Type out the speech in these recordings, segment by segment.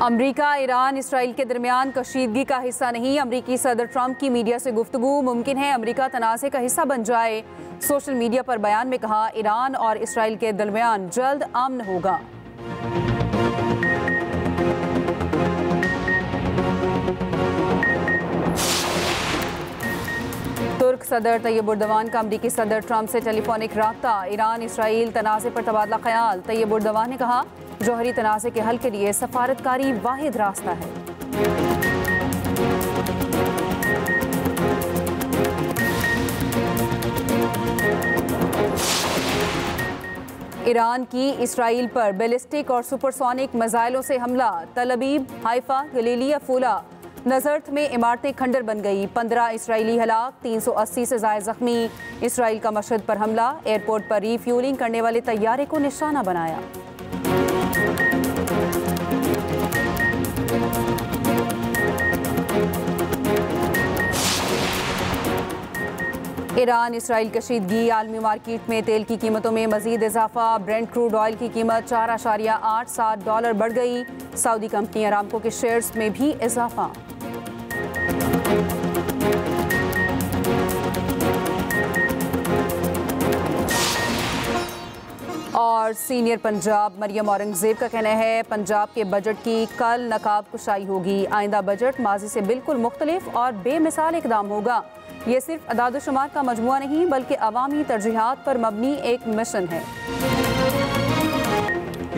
अमरीका, Iran, Israel के दरमियान कशीदगी का हिस्सा नहीं। अमरीकी सदर ट्रंप की मीडिया से गुफ्तगू। मुमकिन है अमरीका तनाज़े का हिस्सा बन जाए। सोशल मीडिया पर बयान में कहा, ईरान और इसराइल के दरमियान जल्द अमन होगा। तुर्क सदर तैयब उर्दवान का अमरीकी सदर ट्रंप से टेलीफोनिक राब्ता। ईरान इसराइल तनाज़े पर तबादला ख्याल। तैयब उर्दवान ने कहा, जौहरी तनाज़े के हल के लिए सफारतकारी वाहिद रास्ता है। ईरान की इसराइल पर बैलिस्टिक और सुपरसोनिक मिसाइलों से हमला। तल अबीब, हाइफा, गलीली, अफूला, नजर्त में इमारतें खंडर बन गई। 15 इसराइली हलाक, 380 से ज़ायद जख्मी। इसराइल का मशहद पर हमला। एयरपोर्ट पर रीफ्यूलिंग करने वाले तैयारे को निशाना बनाया। ईरान इसराइल कशीदगी। आलमी मार्केट में तेल की कीमतों में मजीद इजाफा। ब्रेंट क्रूड ऑयल की कीमत $4.87 बढ़ गई। सऊदी कंपनी अरामको के शेयर्स में भी इजाफा। और सीनियर पंजाब मरियम औरंगजेब का कहना है, पंजाब के बजट की कल नकाब कुशाई होगी। आइंदा बजट माजी से बिल्कुल मुख्तलिफ और बेमिसाल इकदाम होगा। ये सिर्फ अदाद-ओ-शुमार का मजमुआ नहीं बल्कि अवामी तरजीहात पर मबनी एक मिशन है।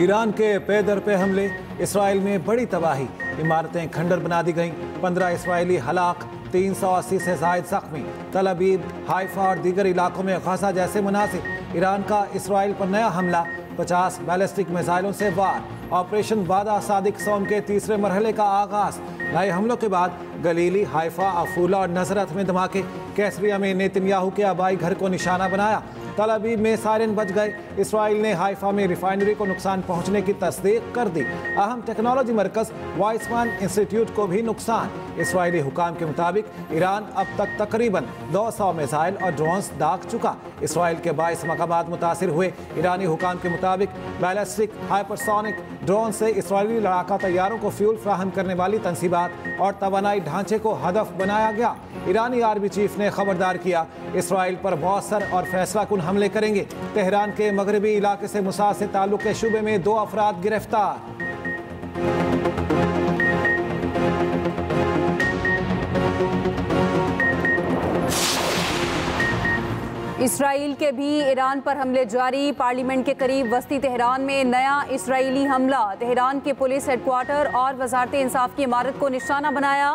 ईरान के पे दर पे हमले, इसराइल में बड़ी तबाही। इमारतें खंडर बना दी गईं। 15 इसराइली हलाक, 380 से ज़ायद जख्मी। तल अबीब, हाइफा और दीगर इलाकों में गजा जैसे मुनासिब। ईरान का इसराइल पर नया हमला। 50 बैलिस्टिक मिसाइलों से वार। ऑपरेशन वादा सादिक सौम के तीसरे मरहले का आगाज। नए हमलों के बाद गलीली, हाइफा, अफूला और नजरत में धमाके। कैसरिया में नेतन्याहू के आबाई घर को निशाना बनाया। तल अबीब में सायरन बज गए। इसराइल ने हाइफा में रिफाइनरी को नुकसान पहुंचने की तस्दीक कर दी। अहम टेक्नोलॉजी मरकज वाइसमान इंस्टीट्यूट को भी नुकसान। इसराइली हुकाम के मुताबिक ईरान अब तक तकरीबन 200 मिसाइल और ड्रोन्स दाग चुका। इसराइल के 22 मकामात मुतासिर हुए। ईरानी हुकाम के मुताबिक बैलिस्टिक, हाइपरसोनिक ड्रोन से इसराइली लड़ाका तैयारों को फ्यूल फ्राहम करने वाली तंसीबात और तवानाई ढांचे को हदफ बनाया गया। ईरानी आर्मी चीफ ने खबरदार किया, इसराइल पर मौसर और फैसला कुन हमले करेंगे। तेहरान के मगरबी इलाके से मुसाद से ताल्लुक के शुबे में 2 अफराद गिरफ्तार। इसराइल के भी ईरान पर हमले जारी। पार्लियामेंट के करीब वस्ती तेहरान में नया इसराइली हमला। तेहरान के पुलिस हेडक्वार्टर और वजारत इंसाफ की इमारत को निशाना बनाया।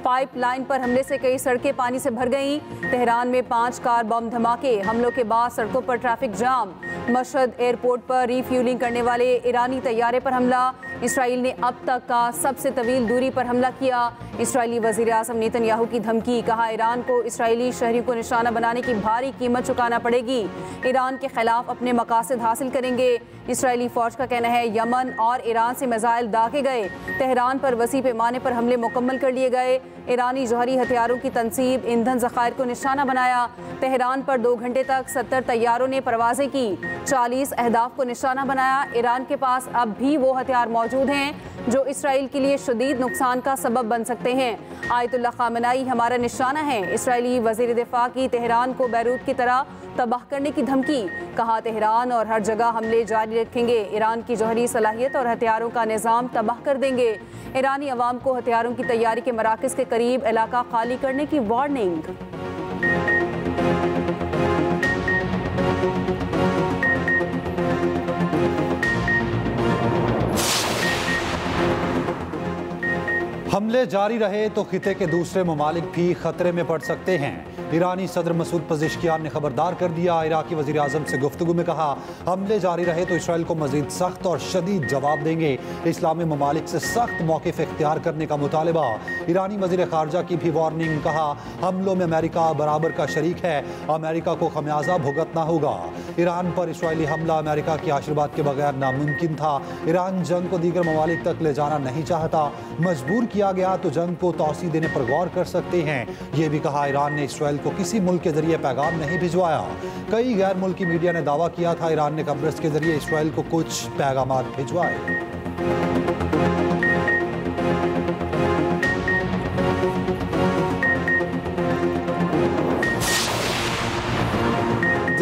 पाइपलाइन पर हमले से कई सड़कें पानी से भर गईं। तेहरान में 5 कार बम धमाके। हमलों के बाद सड़कों पर ट्रैफिक जाम। मशहद एयरपोर्ट पर रीफ्यूलिंग करने वाले ईरानी तैयारे पर हमला। इसराइल ने अब तक का सबसे तवील दूरी पर हमला किया। इसराइली वज़ीर आज़म नेतन्याहू की धमकी। कहा, ईरान को इसराइली शहरियों को निशाना बनाने की भारी कीमत चुकाना पड़ेगी। ईरान के खिलाफ अपने मकासद हासिल करेंगे। इसराइली फौज का कहना है, यमन और ईरान से मिसाइल दागे गए। तेहरान पर वसी पैमाने पर हमले मुकम्मल कर लिए गए। ईरानी जौहरी हथियारों की तनसीब, ईंधन ज़खायर को निशाना बनाया। तेहरान पर 2 घंटे तक 70 तैयारों ने परवाजें की। 40 अहदाफ को निशाना बनाया। ईरान के पास अब भी वो हथियार मौजूद हैं जो इसराइल के लिए शदीद नुकसान का सबब बन सकते हैं। आयतुल्लाह खामेनी हमारा निशाना है। इसराइली वज़ीर दिफा की तेहरान को बैरूत की तरह तबाह करने की धमकी। कहा, तेहरान और हर जगह हमले जारी रखेंगे। ईरान की जौहरी सलाहियत और हथियारों का निज़ाम तबाह कर देंगे। ईरानी अवाम को हथियारों की तैयारी के मराकज़ के करीब इलाका खाली करने की वार्निंग। हमले जारी रहे तो खिते के दूसरे ममालिक भी खतरे में पड़ सकते हैं। ईरानी सदर मसूद पज़ेश्कियान ने खबरदार कर दिया। इराकी वज़ीर आज़म से गुफ्तगू में कहा, हमले जारी रहे तो इसराइल को मज़ीद सख्त और शदीद जवाब देंगे। इस्लामी ममालिक से सख्त मौक़िफ़ इख्तियार करने का मुतालबा। ईरानी वज़ीर ख़ारजा की भी वार्निंग। कहा, हमलों में अमेरिका बराबर का शरीक है। अमेरिका को खमियाजा भुगतना होगा। ईरान पर इसराइली हमला अमेरिका के आशीर्वाद के बगैर नामुमकिन था। ईरान जंग को दीगर ममालिक तक ले जाना नहीं चाहता। मजबूर किया गया तो जंग को तौसी देने पर गौर कर सकते हैं। ये भी कहा, ईरान ने इसराइल को किसी मुल्क के जरिए पैगाम नहीं भिजवाया। कई गैर मुल्की मीडिया ने दावा किया था ईरान ने कब्रस के जरिए इसराइल को कुछ पैगाम भिजवाए।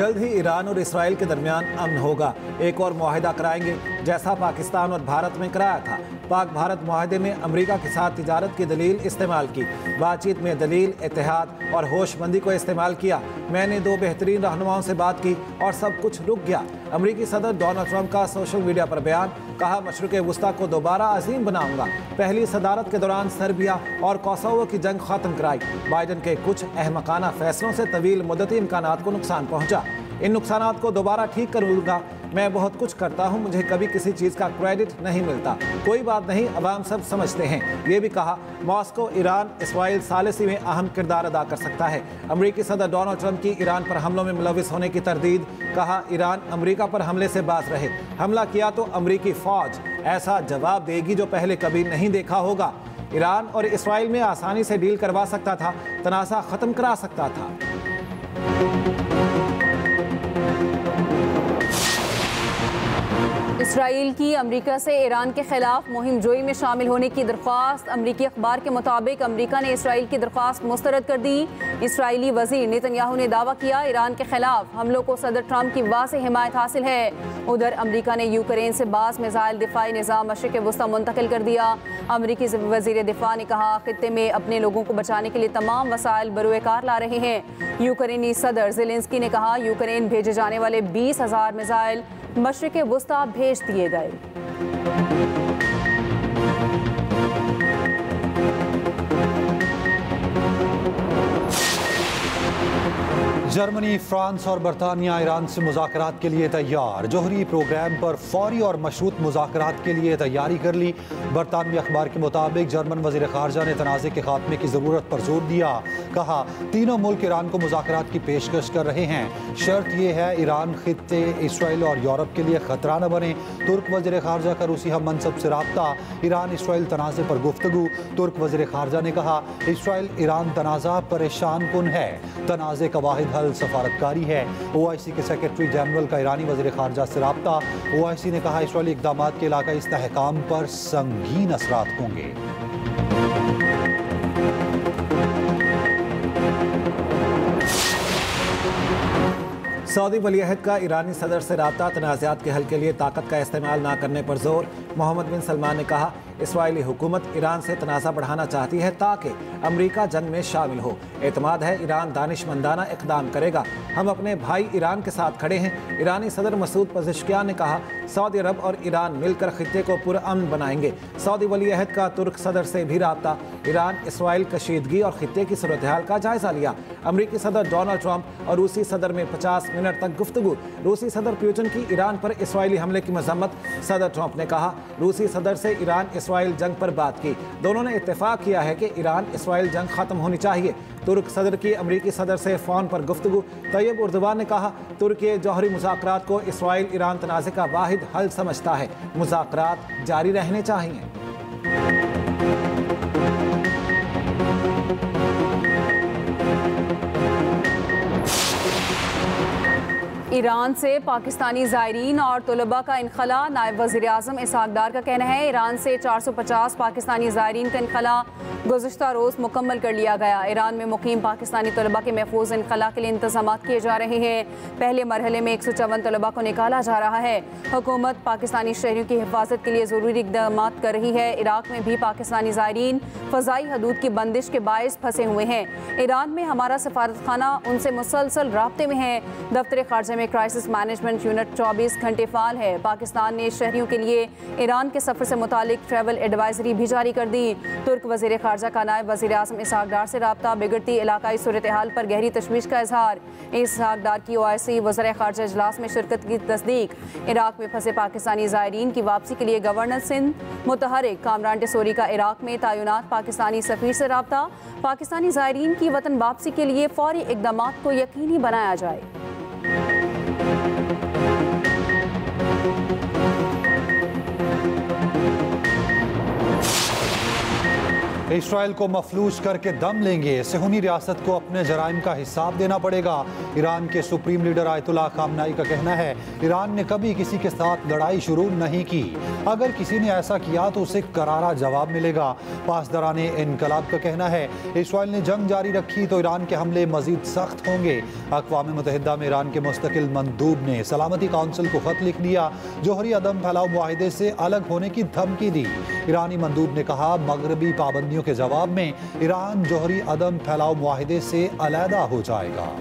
जल्द ही ईरान और इसराइल के दरमियान अमन होगा। एक और मुआहिदा कराएंगे जैसा पाकिस्तान और भारत में कराया था। पाक भारत मुआहिदे में अमेरिका के साथ तिजारत की दलील इस्तेमाल की। बातचीत में दलील, इत्तेहाद और होशमंदी को इस्तेमाल किया। मैंने 2 बेहतरीन रहनुमाओं से बात की और सब कुछ रुक गया। अमेरिकी सदर डोनाल्ड ट्रंप का सोशल मीडिया पर बयान, कहा मशरिक़ वुस्ता को दोबारा अजीम बनाऊंगा। पहली सदारत के दौरान सर्बिया और कोसोवो की जंग खत्म कराई। बाइडन के कुछ अहमकाना फैसलों से तवील मुद्दती इम्कानात को नुकसान पहुंचा। इन नुकसानात को दोबारा ठीक करूंगा। मैं बहुत कुछ करता हूं, मुझे कभी किसी चीज़ का क्रेडिट नहीं मिलता। कोई बात नहीं, अवाम सब समझते हैं। ये भी कहा मॉस्को ईरान इसराइल सालिसी में अहम किरदार अदा कर सकता है। अमेरिकी सदर डोनाल्ड ट्रंप की ईरान पर हमलों में मुलविस होने की तरदीद, कहा ईरान अमेरिका पर हमले से बाज रहे। हमला किया तो अमेरिकी फ़ौज ऐसा जवाब देगी जो पहले कभी नहीं देखा होगा। ईरान और इसराइल में आसानी से डील करवा सकता था, तनाज़ा ख़त्म करा सकता था। इसराइल की अमेरिका से ईरान के खिलाफ मुहिम जोई में शामिल होने की दरख्वास्त। अमेरिकी अखबार के मुताबिक अमेरिका ने इसराइल की दरख्वास्त मुस्तरद कर दी। इसराइली वजीर नेतन्याहू ने दावा किया ईरान के खिलाफ हमलों को सदर ट्रंप की वाज़ेह हिमायत हासिल है। उधर अमेरिका ने यूक्रेन से बास मिसाइल दिफाई निज़ाम मशरिक़ वुस्ता मुंतकिल कर दिया। अमेरिकी वजीर दिफा ने कहा खित्ते में अपने लोगों को बचाने के लिए तमाम वसाइल बरूएकार ला रहे हैं। यूक्रेनी सदर ज़ेलेंस्की ने कहा यूक्रेन भेजे जाने वाले 20,000 मिसाइल मशरिक़ वुस्ता भेज दिए गए। जर्मनी, फ्रांस और बरतानिया ईरान से मुज़ाकरात के लिए तैयार। जोहरी प्रोग्राम पर फौरी और मशरूत मुज़ाकरात के लिए तैयारी कर ली। बरतानवी अखबार के मुताबिक जर्मन वज़ीर ख़ारजा ने तनाज़े के खात्मे की ज़रूरत पर जोर दिया। कहा तीनों मुल्क ईरान को मुज़ाकरात की पेशकश कर रहे हैं। शर्त यह है ईरान खित्ते, इसराइल और यूरोप के लिए ख़तरा न बने। तुर्क वज़ीर ख़ारजा का रूसी हम मनसब से रब्ता। ईरान इसराइल तनाज़े पर गुफ्तगू। तुर्क वज़ीर ख़ारजा ने कहा इसराइल ईरान तनाज़ा परेशान कुन है। तनाज़े का वाहिद हल सफारतकारी है। OIC के सेक्रेटरी जनरल का ईरानी वज़ीर ख़ारजा से रब्ता। OIC ने कहा इसराइली इक़दामात के इलाक़ाई इस्तेहकाम पर संगीन असरात होंगे। सऊदी वलीअहद का ईरानी सदर से रब्ता, तनाज़ात के हल के लिए ताकत का इस्तेमाल न करने पर जोर। मोहम्मद बिन सलमान ने कहा इसराइली हुकूमत ईरान से तनाज़ा बढ़ाना चाहती है ताकि अमेरिका जंग में शामिल हो। एतमाद है ईरान दानिशमंदाना इक़दाम करेगा। हम अपने भाई ईरान के साथ खड़े हैं। ईरानी सदर मसूद पज़ेश्कियान ने कहा सऊदी अरब और ईरान मिलकर खित्ते को पुरअमन बनाएंगे। सऊदी वलीअहद का तुर्क सदर से भी रब्ता। ईरान इसराइल कशीदगी और खित्ते की सूरत हाल का जायज़ा लिया। अमेरिकी सदर डोनाल्ड ट्रंप और रूसी सदर में 50 मिनट तक गुफ्तगू। रूसी सदर पुतिन की ईरान पर इसराइली हमले की मजम्मत। सदर ट्रंप ने कहा रूसी सदर से ईरान इसराइल जंग पर बात की। दोनों ने इत्तेफाक किया है कि ईरान इसराइल जंग खत्म होनी चाहिए। तुर्क सदर की अमेरिकी सदर से फ़ोन पर गुफ्तगू। तैयब उर्दवान ने कहा तुर्की जौहरी मुज़ाकरात को इसराइल ईरान तनाज़े का वाहिद हल समझता है। मुज़ाकरात जारी रहने चाहिए। ईरान से पाकिस्तानी ज़ायरीन और तलबा का इनखला। नायब वज़ीर आज़म इसहाक़ डार का कहना है ईरान से 450 पाकिस्तानी ज़ायरीन का इनखला गुज़िश्ता रोज़ मुकम्मल कर लिया गया। ईरान में मुकीम पाकिस्तानी तलबा के महफूज इनखला के लिए इंतज़ाम किए जा रहे हैं। पहले मरहले में 154 तलबा को निकाला जा रहा है। हुकूमत पाकिस्तानी शहरियों की हिफाजत के लिए ज़रूरी इक़दाम कर रही है। इराक़ में भी पाकिस्तानी ज़ायरीन फ़ज़ाई हदूद की बंदिश के बायस फंसे हुए हैं। ईरान में हमारा सफारतखाना उनसे मुसलसल राब्ते में है। दफ्तर ख़ारजा में क्राइसिस मैनेजमेंट यूनिट 24 घंटे फ़ाल है। पाकिस्तान ने शहरियों के लिए ईरान के सफ़र से मुतालिक ट्रैवल एडवाइजरी भी जारी कर दी। तुर्क वज़ीर ख़ारजा का नायब वज़ीर आज़म इसहाक़ डार से रब्ता। बिगड़ती इलाकाई सूरत हाल पर गहरी तशवीश का इजहार। इसहाक़ डार की OIC वज़ीर ख़ारजा इजलास में शिरकत की तस्दीक। इराक़ में फंसे पाकिस्तानी ज़ायरीन की वापसी के लिए गवर्नर सिंध मुतहरिक कामरान टेसोरी का इराक़ में तैनात पाकिस्तानी सफ़ीर से रब्ता। पाकिस्तानी ज़ायरीन की वतन वापसी के लिए फ़ौरी इक़दामात को यकीनी बनाया जाए। इसराइल को मफलूज करके दम लेंगे, सेहूनी रियासत को अपने जराइम का हिसाब देना पड़ेगा। ईरान के सुप्रीम लीडर आयतुल्लाह खामनाई का कहना है ईरान ने कभी किसी के साथ लड़ाई शुरू नहीं की, अगर किसी ने ऐसा किया तो उसे करारा जवाब मिलेगा। पासदारान इनकलाब का कहना है इसराइल ने जंग जारी रखी तो ईरान के हमले मजीद सख्त होंगे। अक़वाम मुत्तहिदा में ईरान के मुस्तकिल मंदूब ने सलामती काउंसिल को खत लिख दिया, जोहरी अदम फैलाव मुआहिदे से अलग होने की धमकी दी। ईरानी मंदूब ने कहा मगरबी पाबंदियों के जवाब में ईरान जोहरी अदम फैलाव मुआहिदे से अलहदा हो जाएगा।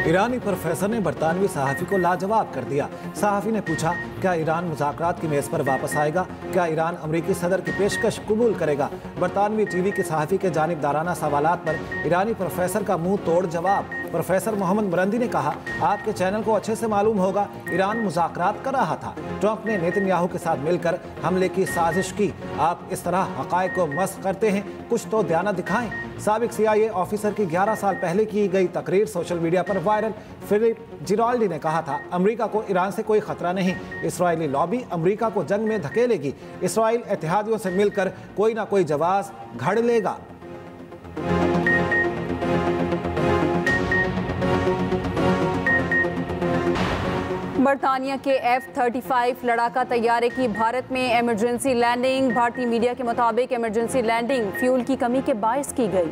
ईरानी प्रोफेसर ने बरतानवी सहाफ़ी को लाजवाब कर दिया। सहाफ़ी ने पूछा क्या ईरान मुज़ाकरात की मेज़ पर वापस आएगा, क्या ईरान अमरीकी सदर की पेशकश कबूल करेगा। बरतानवी टीवी के सहाफ़ी के जानिबदाराना सवालात पर ईरानी प्रोफेसर का मुंह तोड़ जवाब। प्रोफेसर मोहम्मद बुरंदी ने कहा आपके चैनल को अच्छे से मालूम होगा ईरान मुज़ाकरात कर रहा था, ट्रंप ने नेतन्याहू के साथ मिलकर हमले की साजिश की। आप इस तरह हक़ाइक़ को मस्ख़ करते हैं, कुछ तो दयानत दिखाएं। साबिक CIA ऑफिसर की 11 साल पहले की गई तकरीर सोशल मीडिया पर वायरल। फिलिप जिराल्डी ने कहा था अमेरिका को ईरान से कोई खतरा नहीं, इसराइली लॉबी अमेरिका को जंग में धकेलेगी, इसराइल इत्तेहादियों से मिलकर कोई ना कोई जवाब घड़ लेगा। बरतानिया के F-35 लड़ाका तैयारे की भारत में इमरजेंसी लैंडिंग। भारतीय मीडिया के मुताबिक इमरजेंसी लैंडिंग फ्यूल की कमी के बायस की गई।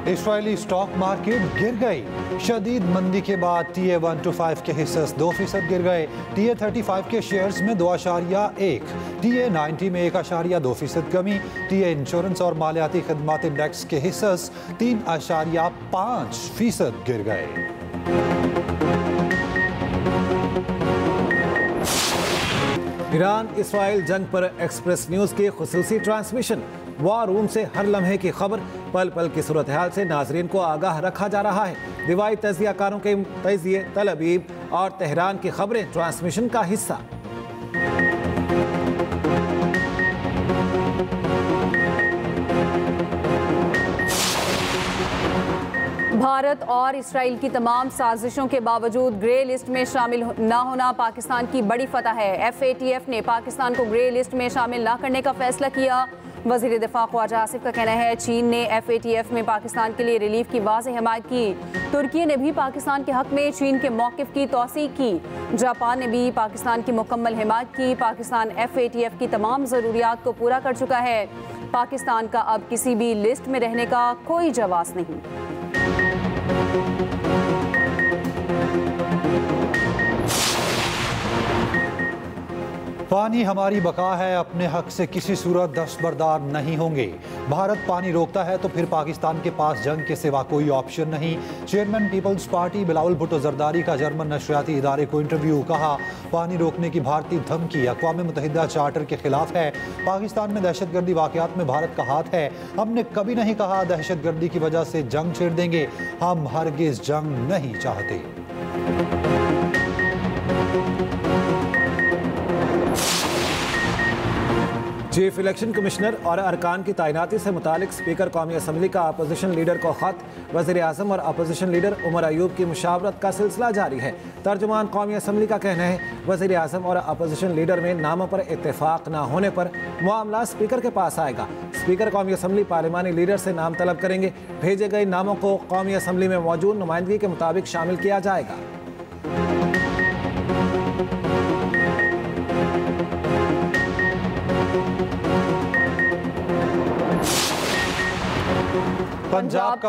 इसराइली स्टॉक मार्केट गिर गई। शदीद मंदी के बाद TA-125 के हिस्से 2% गिर गए। TA-35 के शेयर्स में 2.1, TA-90 में 1.2% कमी। TA इंश्योरेंस और मालियाती खदमात इंडेक्स के हिस्से 3.5% गिर गए। ईरान इसराइल जंग पर एक्सप्रेस न्यूज़ की खुसूसी ट्रांसमिशन। वॉर रूम से हर लम्हे की खबर, पल पल की सूरत हाल से नाजरीन को आगाह रखा जा रहा है। दिवाई तजियाकारों के तजिए, तल अबीब और तेहरान की खबरें ट्रांसमिशन का हिस्सा। भारत और इसराइल की तमाम साजिशों के बावजूद ग्रे लिस्ट में शामिल न होना पाकिस्तान की बड़ी फतह है। FATF ने पाकिस्तान को ग्रे लिस्ट में शामिल न करने का फैसला किया। वज़ीर दिफा ख्वाजा आसिफ का कहना है चीन ने FATF में पाकिस्तान के लिए रिलीफ की वाज़ेह हिमायत की। तुर्की ने भी पाकिस्तान के हक में चीन के मौक़िफ़ की तौसीक़ की। जापान ने भी पाकिस्तान की मुकम्मल हिमायत की। पाकिस्तान FATF की तमाम ज़रूरियात को पूरा कर चुका है। पाकिस्तान का अब किसी भी लिस्ट में रहने का कोई जवाज़ नहीं। पानी हमारी बका है, अपने हक से किसी सूरत दस्तबरदार नहीं होंगे। भारत पानी रोकता है तो फिर पाकिस्तान के पास जंग के सिवा कोई ऑप्शन नहीं। Chairman Peoples Party Bilawal Bhutto Zardari का जर्मन नशरियाती इदारे को इंटरव्यू। कहा पानी रोकने की भारतीय धमकी अक़वाम मुत्तहिदा चार्टर के खिलाफ है। पाकिस्तान में दहशतगर्दी वाक़यात में भारत का हाथ है। हमने कभी नहीं कहा दहशतगर्दी की वजह से जंग छेड़ देंगे, हम हरगिज़ जंग नहीं चाहते। चीफ इलेक्शन कमिश्नर और अरकान की तैनाती से मुतालिक स्पीकर कौमी असम्बली का अपोजिशन लीडर को खत। वज़ीर आज़म और अपोजिशन लीडर उमर अयूब की मुशावरत का सिलसिला जारी है। तर्जुमान कौमी असम्बली का कहना है वज़ीर आज़म और अपोजिशन लीडर में नामों पर इत्तेफाक न होने पर मामला स्पीकर के पास आएगा। स्पीकर कौमी असम्बली पार्लिमानी लीडर से नाम तलब करेंगे। भेजे गए नामों को कौमी असम्बली में मौजूद नुमाइंदगी के मुताबिक शामिल किया जाएगा। पंजाब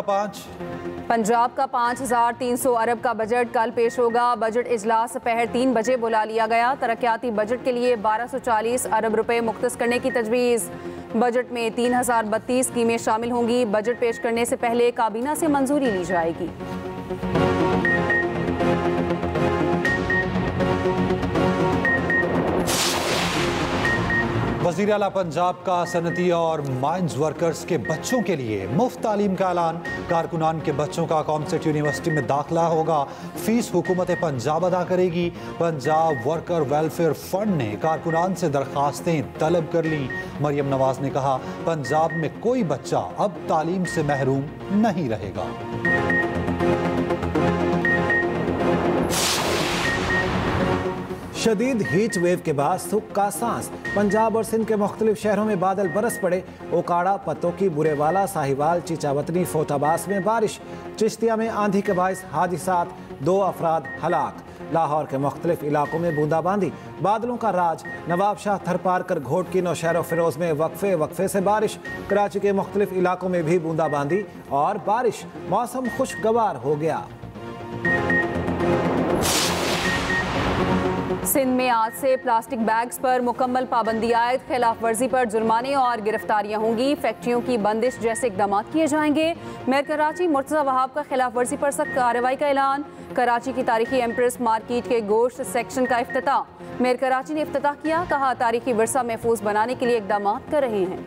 का 5,300 अरब का बजट कल पेश होगा। बजट इजलास दोपहर 3 बजे बुला लिया गया। तरक्याती बजट के लिए 1240 अरब रुपए मुख्तस करने की तजवीज़। बजट में 3032 स्कीमें शामिल होंगी। बजट पेश करने से पहले काबीना से मंजूरी ली जाएगी। वज़ीर आला पंजाब का सनती और माइंस वर्कर्स के बच्चों के लिए मुफ्त तालीम का ऐलान। कारकुनान के बच्चों का कॉमसेट यूनिवर्सिटी में दाखिला होगा। फीस हुकूमत पंजाब अदा करेगी। पंजाब वर्कर वेलफेयर फंड ने कारकुनान से दरखास्तें तलब कर ली। मरियम नवाज ने कहा, पंजाब में कोई बच्चा अब तालीम से महरूम नहीं रहेगा। शदीद हीट वेव के बाद सुख का सांस। पंजाब और सिंध के मुख्तलिफ शहरों में बादल बरस पड़े। ओकाड़ा, पतोकी, बुरेवाला, साहिवाल, चीचावतनी, फोटाबास में बारिश। चिश्तिया में आंधी के बाइस हादिसात, 2 अफराद हलाक। लाहौर के मुख्तलिफ इलाकों में बूंदाबांदी। बादलों का राज। नवाब शाह थरपारकर घोटकी, नौशहर फिरोज में वक्फे वक्फे से बारिश। कराची के मुख्तलिफ इलाकों में भी बूंदाबांदी और बारिश। मौसम खुशगवार हो गया। सिंध में आज से प्लास्टिक बैग्स पर मुकम्मल पाबंदी आयद। खिलाफ वर्जी पर जुर्माने और गिरफ्तारियां होंगी। फैक्ट्रियों की बंदिश जैसे इकदाम किए जाएंगे। मेयर कराची मुर्तज़ा वहाब का खिलाफ वर्जी पर सख्त कार्रवाई का ऐलान। कराची की तारीखी एम्प्रेस मार्केट के गोश्त सेक्शन का इफ्तिताह। मेयर कराची ने इफ्तिताह किया, कहा तारीखी विरसा महफूज बनाने के लिए इकदाम कर रहे हैं।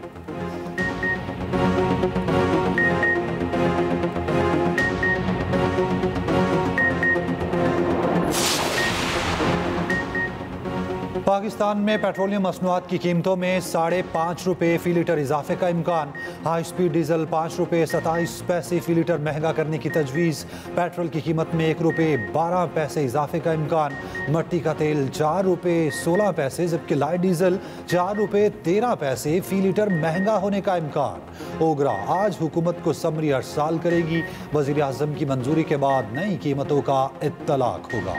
पाकिस्तान में पेट्रोलियम मसनूआत की कीमतों में ₹5.5 फी लीटर इजाफे का इम्कान। हाई स्पीड डीजल ₹5.27 फी लीटर महंगा करने की तजवीज़। पेट्रोल की कीमत में ₹1.12 इजाफे का इम्कान। मट्टी का तेल ₹4.16, जबकि लाइट डीजल ₹4.13 फी लीटर महंगा होने का इम्कान। ओगरा आज हुकूमत को समरी अरसाल करेगी। वज़ीर आज़म की मंजूरी के बाद नई कीमतों का इत्तलाक होगा।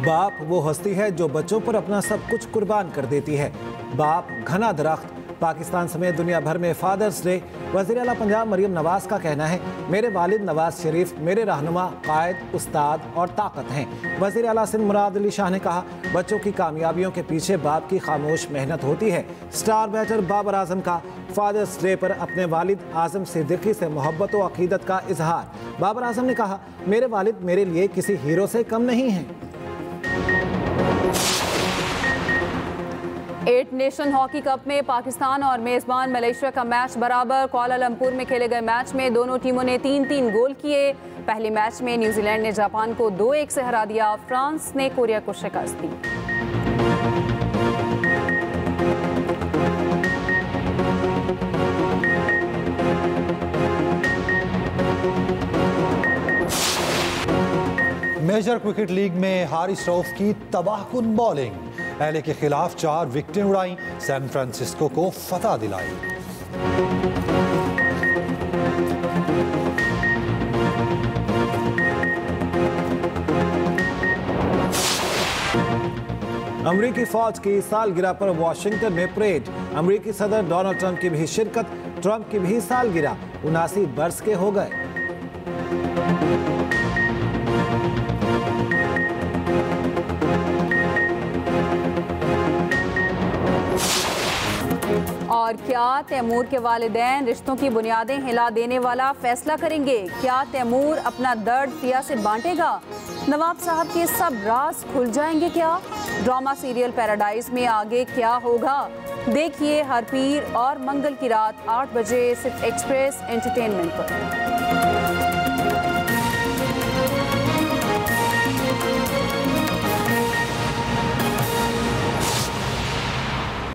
बाप वो हस्ती है जो बच्चों पर अपना सब कुछ कुर्बान कर देती है। बाप घना दरख्त। पाकिस्तान समेत दुनिया भर में फादर्स डे। वज़ीर आला पंजाब मरियम नवाज का कहना है, मेरे वालिद नवाज शरीफ मेरे रहनुमा, कायद, उस्ताद और ताकत हैं। वज़ीर आला सिंध मुराद अली शाह ने कहा, बच्चों की कामयाबियों के पीछे बाप की खामोश मेहनत होती है। स्टार बैटर बाबर आजम का फादर्स डे पर अपने वालिद आजम सिद्दीकी से मोहब्बत व अकीदत का इजहार। बाबर आजम ने कहा, मेरे वालिद मेरे लिए किसी हीरो से कम नहीं हैं। 8 नेशन हॉकी कप में पाकिस्तान और मेज़बान मलेशिया का मैच बराबर। कुआलालंपुर में खेले गए मैच में दोनों टीमों ने 3-3 गोल किए। पहले मैच में न्यूजीलैंड ने जापान को 2-1 से हरा दिया। फ्रांस ने कोरिया को शिकस्त दी। मेजर क्रिकेट लीग में हारिस रऊफ की तबाहकुन बॉलिंग। एलए के खिलाफ 4 विकेटें उड़ाई। सैन फ्रांसिस्को को फतह दिलाई। अमरीकी फौज की सालगिरह पर वाशिंगटन में परेड। अमरीकी सदर डोनाल्ड ट्रंप की भी शिरकत। ट्रंप की भी सालगिरह 79 बरस के हो गए। और क्या तैमूर के वालिदैन रिश्तों की बुनियादें हिला देने वाला फैसला करेंगे? क्या तैमूर अपना दर्द पिया से बांटेगा? नवाब साहब के सब राज खुल जाएंगे क्या? ड्रामा सीरियल पैराडाइज में आगे क्या होगा? देखिए हर पीर और मंगल की रात 8 बजे सिर्फ एक्सप्रेस एंटरटेनमेंट पर।